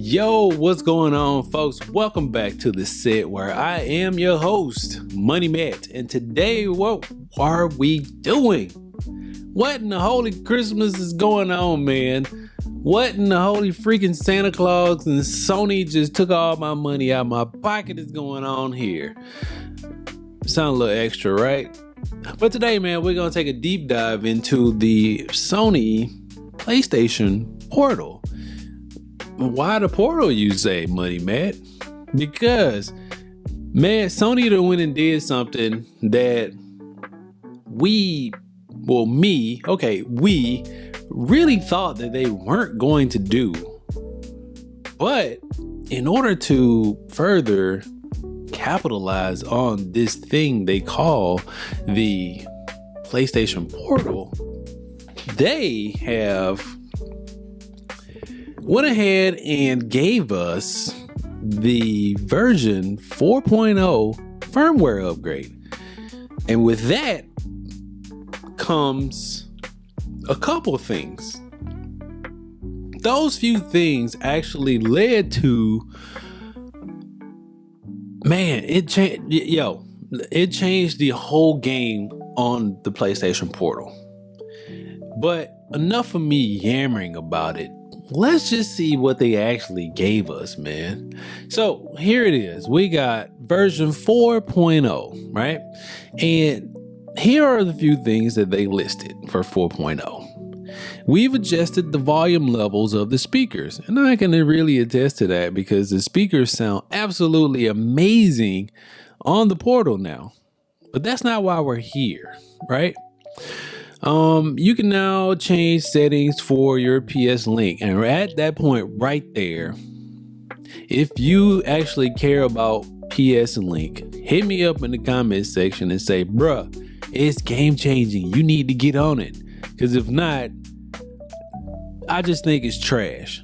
Yo, what's going on, folks? Welcome back to the set where I am your host, Money Matt. And today, what are we doing? What in the holy Christmas is going on, man? What in the holy freaking Santa Claus and Sony just took all my money out of my pocket is going on here? Sound a little extra, right? But today, man, we're going to take a deep dive into the Sony PlayStation Portal. Why the portal, you say, Money Matt? Because, man, Sony done went and did something that we really thought that they weren't going to do. But in order to further capitalize on this thing they call the PlayStation Portal, they have went ahead and gave us the version 4.0 firmware upgrade. And with that comes a couple things. Those few things actually led to, man, it changed the whole game on the PlayStation Portal. But enough of me yammering about it. Let's just see what they actually gave us, man. So here it is. We got version 4.0, right? And here are the few things that they listed for 4.0. We've adjusted the volume levels of the speakers. And I can really attest to that because the speakers sound absolutely amazing on the Portal now. But that's not why we're here, right? You can now change settings for your PS Link. And at that point right there, if you actually care about PS Link, hit me up in the comment section and say, bruh, it's game changing. You need to get on it. Because if not, I just think it's trash.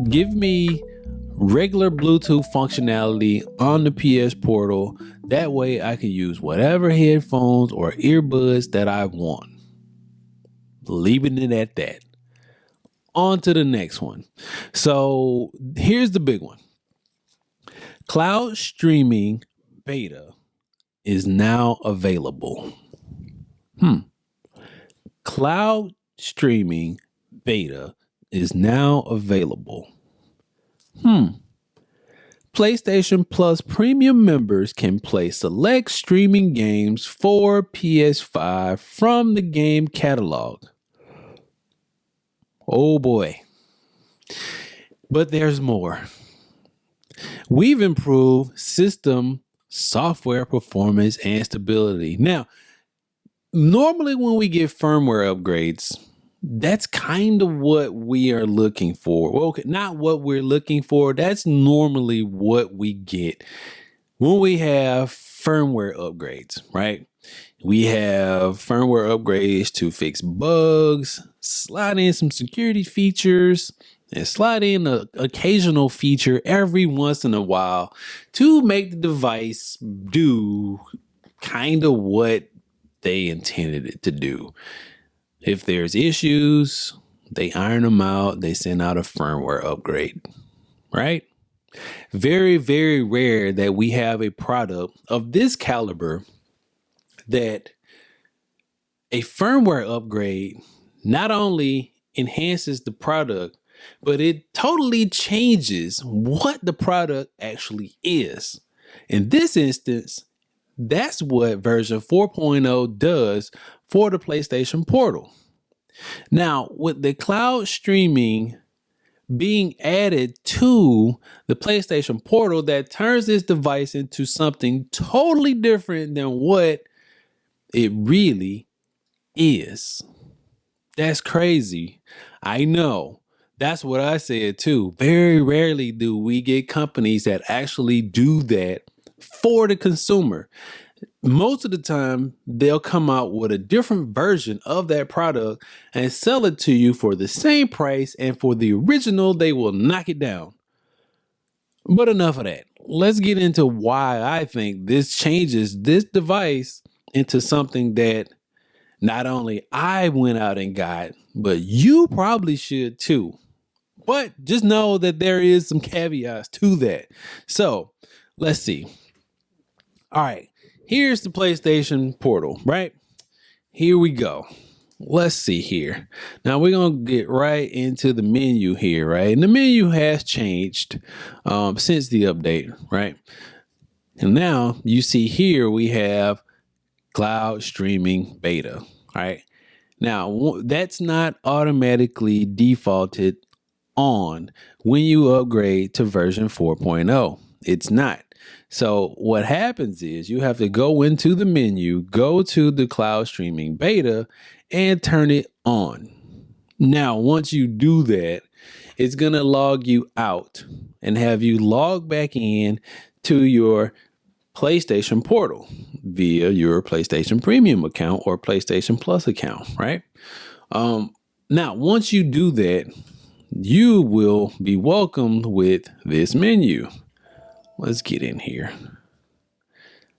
Give me regular Bluetooth functionality on the PS Portal. That way I can use whatever headphones or earbuds that I want. Leaving it at that. On to the next one. So here's the big one. Cloud streaming beta is now available. Cloud streaming beta is now available. PlayStation Plus premium members can play select streaming games for PS5 from the game catalog. Oh boy. But there's more. We've improved system software performance and stability. Now, normally when we get firmware upgrades, that's kind of what we are looking for. Well, okay, not what we're looking for. That's normally what we get when we have firmware upgrades, right? We have firmware upgrades to fix bugs, slide in some security features, and slide in an occasional feature every once in a while to make the device do kind of what they intended it to do. If there's issues, they iron them out. They send out a firmware upgrade, right? Very, very rare that we have a product of this caliber that a firmware upgrade not only enhances the product, but it totally changes what the product actually is. In this instance, that's what version 4.0 does for the PlayStation Portal. Now, with the cloud streaming being added to the PlayStation Portal, that turns this device into something totally different than what it really is. That's crazy. I know. That's what I said too. Very rarely do we get companies that actually do that for the consumer. Most of the time, they'll come out with a different version of that product and sell it to you for the same price, and for the original, they will knock it down. But enough of that. Let's get into why I think this changes this device into something that not only I went out and got, but you probably should too. But just know that there is some caveats to that. So let's see. All right, here's the PlayStation Portal, right? Here we go. Let's see here. Now we're going to get right into the menu here, right? And the menu has changed since the update, right? And now you see here we have cloud streaming beta, right? Now that's not automatically defaulted on when you upgrade to version 4.0. It's not. So what happens is you have to go into the menu, go to the cloud streaming beta, and turn it on. Now, once you do that, it's going to log you out and have you log back in to your PlayStation Portal via your PlayStation Premium account or PlayStation Plus account, right? Now, once you do that, you will be welcomed with this menu. Let's get in here.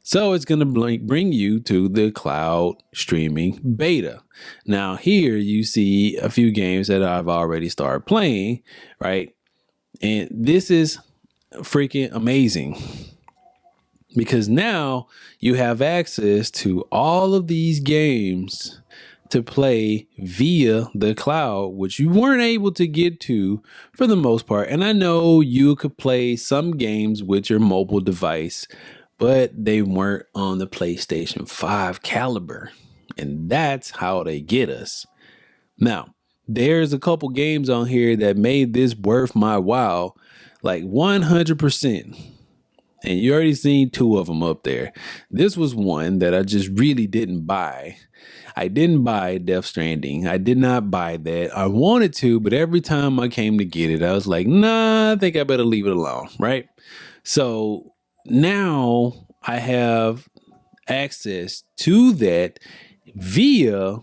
So it's going to bring you to the cloud streaming beta. Now here you see a few games that I've already started playing, right? And this is freaking amazing because now you have access to all of these games to play via the cloud, which you weren't able to get to for the most part. And I know you could play some games with your mobile device, but they weren't on the PlayStation 5 caliber. And that's how they get us. Now, there's a couple games on here that made this worth my while, like 100%. And you already seen two of them up there. This was one that I just really didn't buy. I didn't buy Death Stranding. I did not buy that. I wanted to, but every time I came to get it, I was like, nah, I think I better leave it alone, right? So now I have access to that via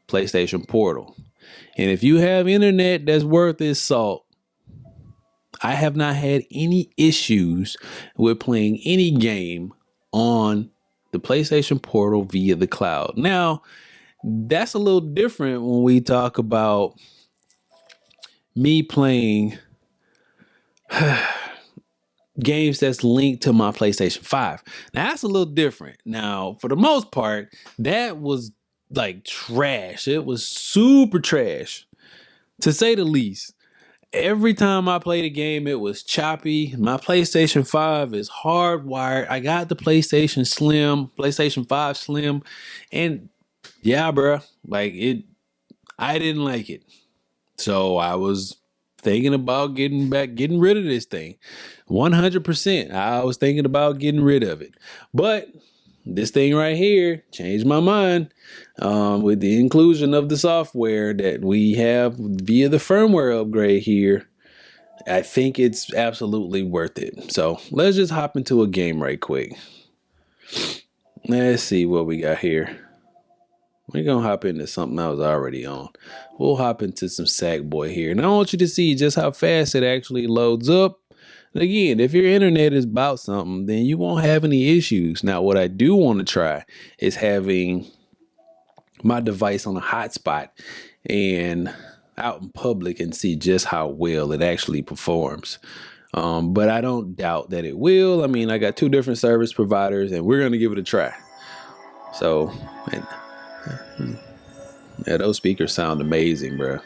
PlayStation Portal. And if you have internet that's worth its salt, I have not had any issues with playing any game on the PlayStation Portal via the cloud. Now, that's a little different when we talk about me playing games that's linked to my PlayStation 5. Now, that's a little different. Now, for the most part, that was like trash. It was super trash, to say the least. Every time I played a game, it was choppy. My PlayStation 5 is hardwired. I got the PlayStation 5 Slim, and yeah, bro, like I didn't like it. So I was thinking about getting rid of this thing. 100%. I was thinking about getting rid of it. But this thing right here changed my mind with the inclusion of the software that we have via the firmware upgrade here. I think it's absolutely worth it. So let's just hop into a game right quick. Let's see what we got here. We're going to hop into something I was already on. We'll hop into some Sackboy here. And I want you to see just how fast it actually loads up. And again, if your internet is about something, then you won't have any issues. Now, what I do want to try is having my device on a hotspot and out in public and see just how well it actually performs. But I don't doubt that it will. I mean, I got two different service providers and we're going to give it a try. So, yeah, those speakers sound amazing, bro.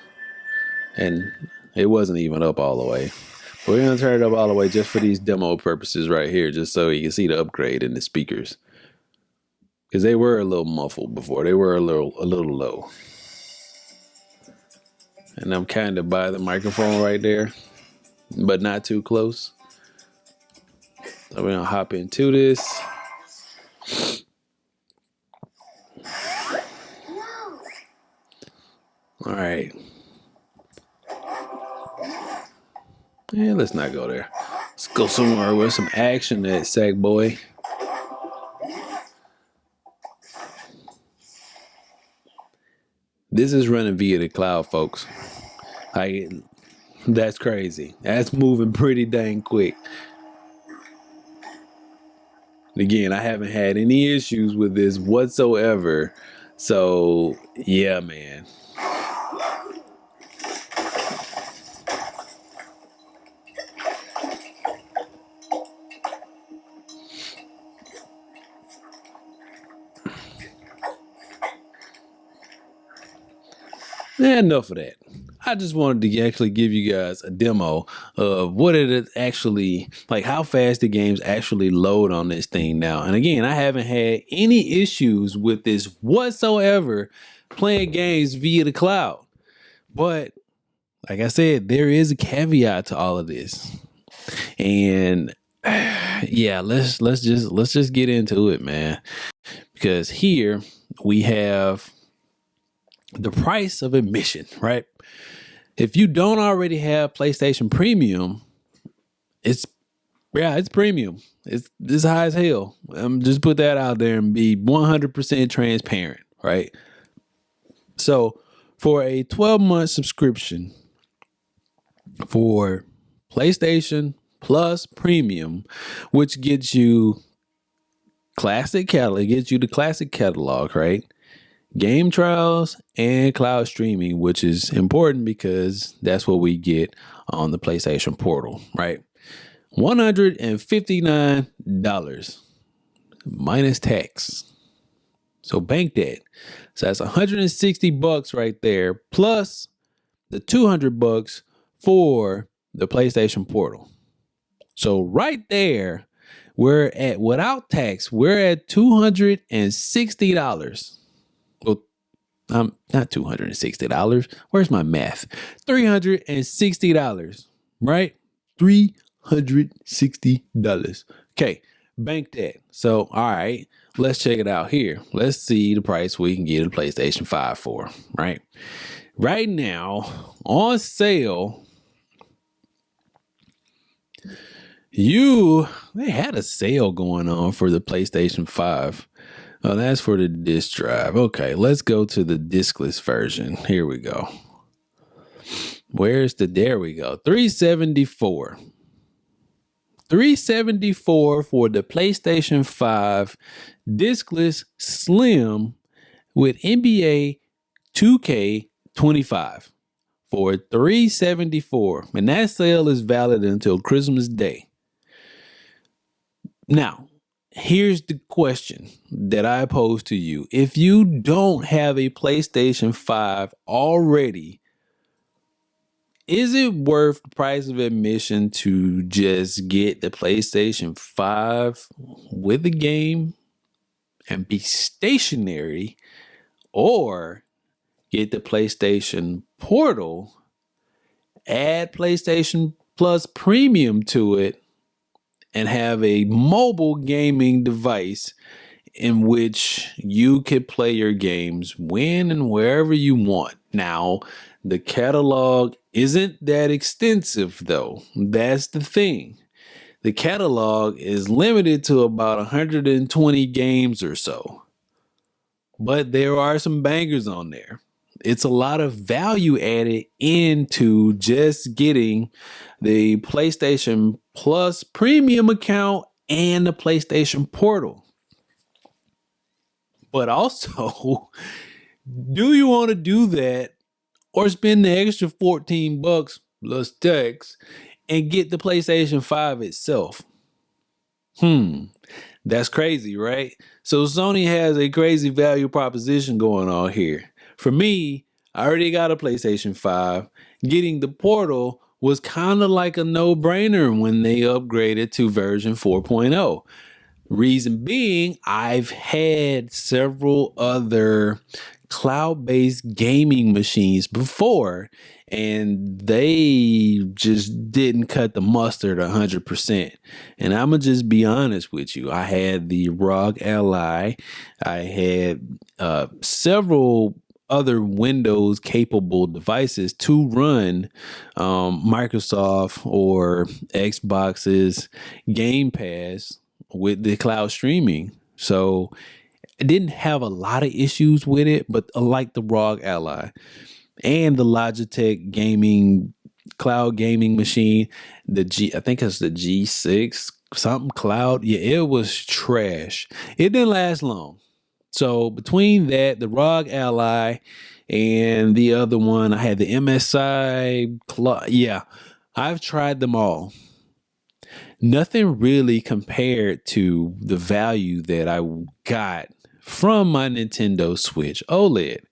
And it wasn't even up all the way. We're going to turn it up all the way just for these demo purposes right here, just so you can see the upgrade in the speakers. Because they were a little muffled before. They were a little low. And I'm kind of by the microphone right there, but not too close. So we're going to hop into this. All right. Yeah, let's not go there. Let's go somewhere with some action at Sackboy. This is running via the cloud, folks. That's crazy. That's moving pretty dang quick. Again, I haven't had any issues with this whatsoever. So, yeah, man. Enough of that. I just wanted to actually give you guys a demo of what it is actually like, how fast the games actually load on this thing now. And again, I haven't had any issues with this whatsoever playing games via the cloud. But like I said, there is a caveat to all of this. And yeah, let's just get into it, man. Because here we have the price of admission, right? If you don't already have PlayStation Premium, it's premium. It's high as hell. Just put that out there and be 100% transparent, right? So for a 12-month subscription for PlayStation Plus Premium, which gets you the classic catalog, right? Game trials and cloud streaming, which is important because that's what we get on the PlayStation Portal, right? $159 minus tax. So bank that. So that's $160 right there, plus the $200 for the PlayStation Portal. So right there, we're at, without tax, we're at $260. Well, not $260. Where's my math? $360, right? $360. Okay, bank that. So, all right, let's check it out here. Let's see the price we can get a PlayStation 5 for, right? Right now, on sale, they had a sale going on for the PlayStation 5. Oh, that's for the disc drive. Okay, let's go to the discless version. Here we go. There we go. $374. $374 for the PlayStation 5 discless slim with NBA 2K25 for $374. And that sale is valid until Christmas Day. Now, here's the question that I pose to you. If you don't have a PlayStation 5 already, is it worth the price of admission to just get the PlayStation 5 with the game and be stationary, or get the PlayStation Portal, add PlayStation Plus Premium to it, and have a mobile gaming device in which you could play your games when and wherever you want? Now, the catalog isn't that extensive, though. That's the thing. The catalog is limited to about 120 games or so. But there are some bangers on there. It's a lot of value added into just getting the PlayStation Plus Premium account and the PlayStation Portal. But also, do you want to do that or spend the extra $14 plus tax and get the PlayStation 5 itself? That's crazy, right? So Sony has a crazy value proposition going on here. For me, I already got a PlayStation 5. Getting the Portal was kind of like a no-brainer when they upgraded to version 4.0. Reason being, I've had several other cloud-based gaming machines before, and they just didn't cut the mustard 100%. And I'm gonna just be honest with you. I had the ROG Ally. I had several other Windows capable devices to run Microsoft or Xbox's Game Pass with the cloud streaming. So I didn't have a lot of issues with it, but I like the ROG Ally and the Logitech gaming cloud gaming machine. I think it's the G6 something cloud. Yeah, it was trash. It didn't last long. So between that, the ROG Ally and the other one, I had the MSI. Yeah, I've tried them all. Nothing really compared to the value that I got from my Nintendo Switch OLED.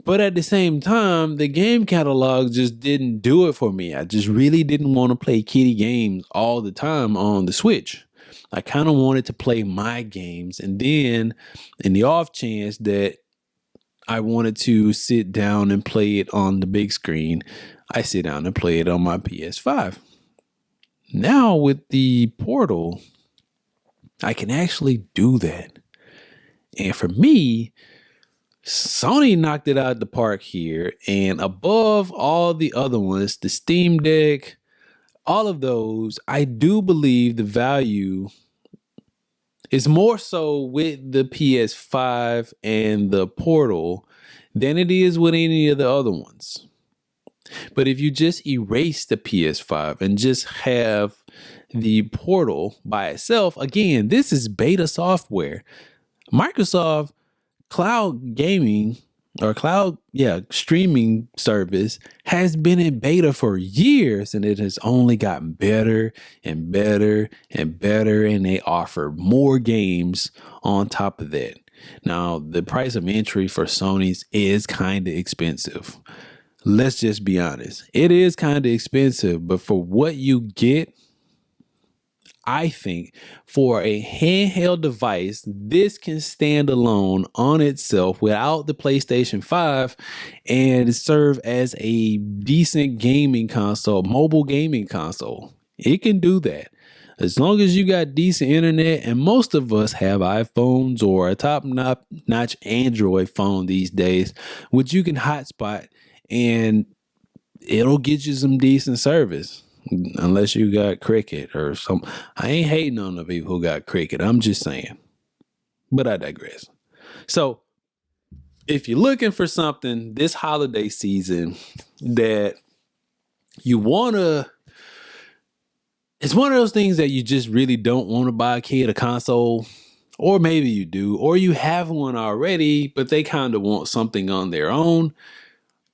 But at the same time, the game catalog just didn't do it for me. I just really didn't want to play kiddie games all the time on the Switch. I kind of wanted to play my games. And then in the off chance that I wanted to sit down and play it on the big screen, I sit down and play it on my PS5. Now with the Portal, I can actually do that. And for me, Sony knocked it out of the park here. And above all the other ones, the Steam Deck, all of those, I do believe the value is more so with the PS5 and the Portal than it is with any of the other ones. But if you just erase the PS5 and just have the Portal by itself, again, this is beta software. Microsoft cloud gaming or streaming service has been in beta for years, and it has only gotten better and better and better, and they offer more games on top of that. Now, the price of entry for Sony's is kind of expensive. Let's just be honest. It is kind of expensive, but for what you get, I think for a handheld device, this can stand alone on itself without the PlayStation 5 and serve as a decent gaming console, mobile gaming console. It can do that. As long as you got decent internet, and most of us have iPhones or a top-notch Android phone these days, which you can hotspot and it'll get you some decent service. Unless you got Cricket or some. I ain't hating on the people who got Cricket. I'm just saying. But I digress. So if you're looking for something this holiday season that you want to, it's one of those things that you just really don't want to buy a kid a console, or maybe you do, or you have one already, but they kind of want something on their own.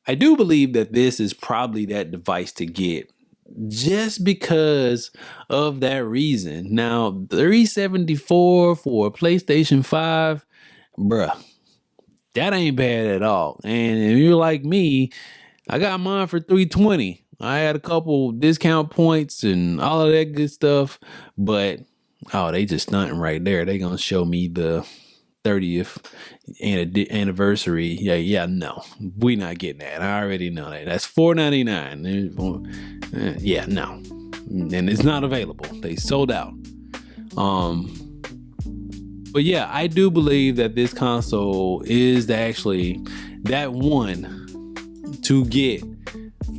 I do believe that this is probably that device to get, just because of that reason. Now, $374 for a PlayStation 5, bruh, that ain't bad at all. And if you're like me, I got mine for $320. I had a couple discount points and all of that good stuff, but they just stunting right there. They gonna show me the 30th anniversary. No, we not getting that. I already know that. That's $4.99. Yeah, no, and it's not available. They sold out. But yeah, I do believe that this console is actually that one to get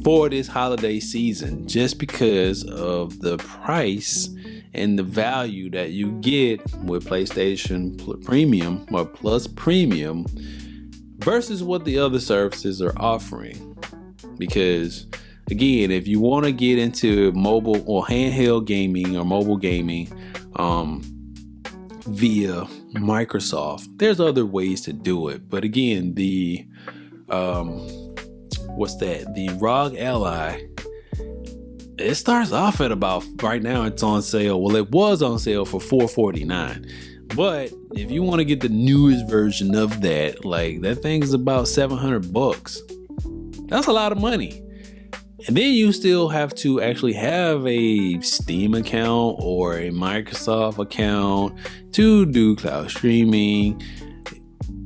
for this holiday season, just because of the price and the value that you get with PlayStation Premium or Plus Premium versus what the other services are offering. Because again, if you want to get into mobile or handheld gaming or mobile gaming via Microsoft, there's other ways to do it. But again, the the ROG Ally, it starts off at about, right now it's on sale. Well, it was on sale for $449. But if you want to get the newest version of that, like that thing's about $700. That's a lot of money. And then you still have to actually have a Steam account or a Microsoft account to do cloud streaming.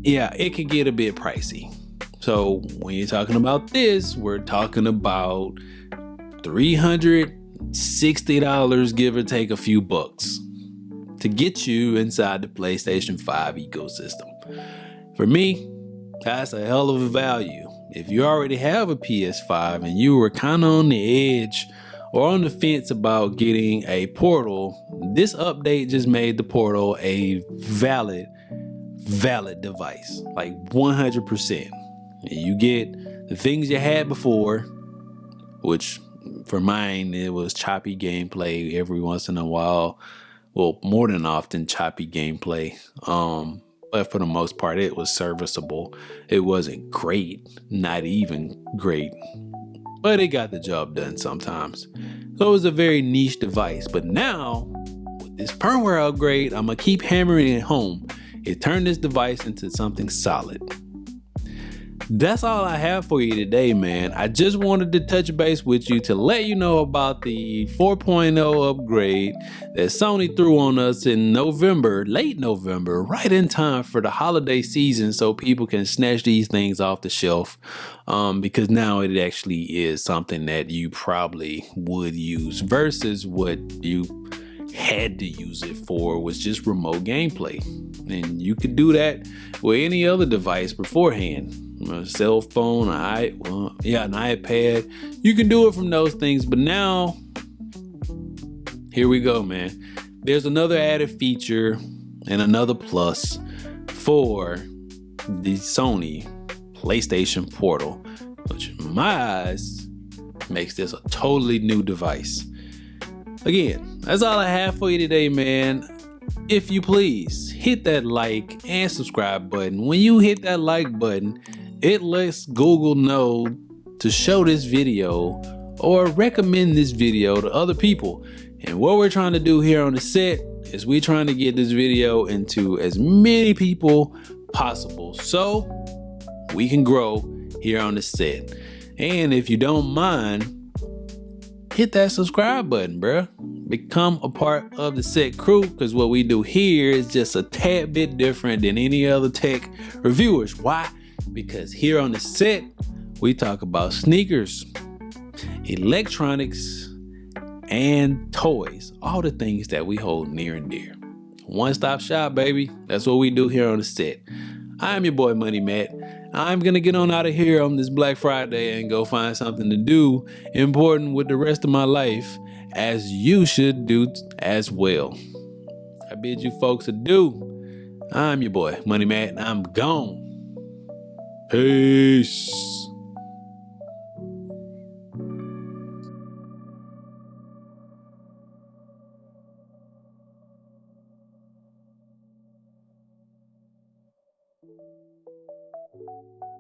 Yeah, it can get a bit pricey. So when you're talking about this, we're talking about $360, give or take a few bucks, to get you inside the PlayStation 5 ecosystem. For me, that's a hell of a value. If you already have a PS5 and you were kind of on the edge or on the fence about getting a Portal, this update just made the Portal a valid device, like 100%. You get the things you had before, which for mine, it was choppy gameplay every once in a while. Well, more than often, choppy gameplay. But for the most part, it was serviceable. It wasn't great, not even great, but it got the job done sometimes. So it was a very niche device. But now, with this firmware upgrade, I'm going to keep hammering it home. It turned this device into something solid. That's all I have for you today, man. I just wanted to touch base with you to let you know about the 4.0 upgrade that Sony threw on us in November, late November, right in time for the holiday season, so people can snatch these things off the shelf. Because now it actually is something that you probably would use versus what you had to use it for was just remote gameplay. And you could do that with any other device beforehand. A cell phone, an iPad. You can do it from those things, but now here we go, man. There's another added feature and another plus for the Sony PlayStation Portal, which in my eyes makes this a totally new device. Again, that's all I have for you today, man. If you please, hit that like and subscribe button. When you hit that like button, it lets Google know to show this video or recommend this video to other people. And what we're trying to do here on the set is we're trying to get this video into as many people possible so we can grow here on the set. And if you don't mind, hit that subscribe button, bruh. Become a part of the set crew, because what we do here is just a tad bit different than any other tech reviewers. Why? Because here on the set, we talk about sneakers, electronics, and toys. All the things that we hold near and dear. One-stop shop, baby. That's what we do here on the set. I'm your boy, Money Matt. I'm gonna get on out of here on this Black Friday and go find something to do important with the rest of my life, as you should do as well. I bid you folks adieu. I'm your boy, Money Matt, and I'm gone. Peace.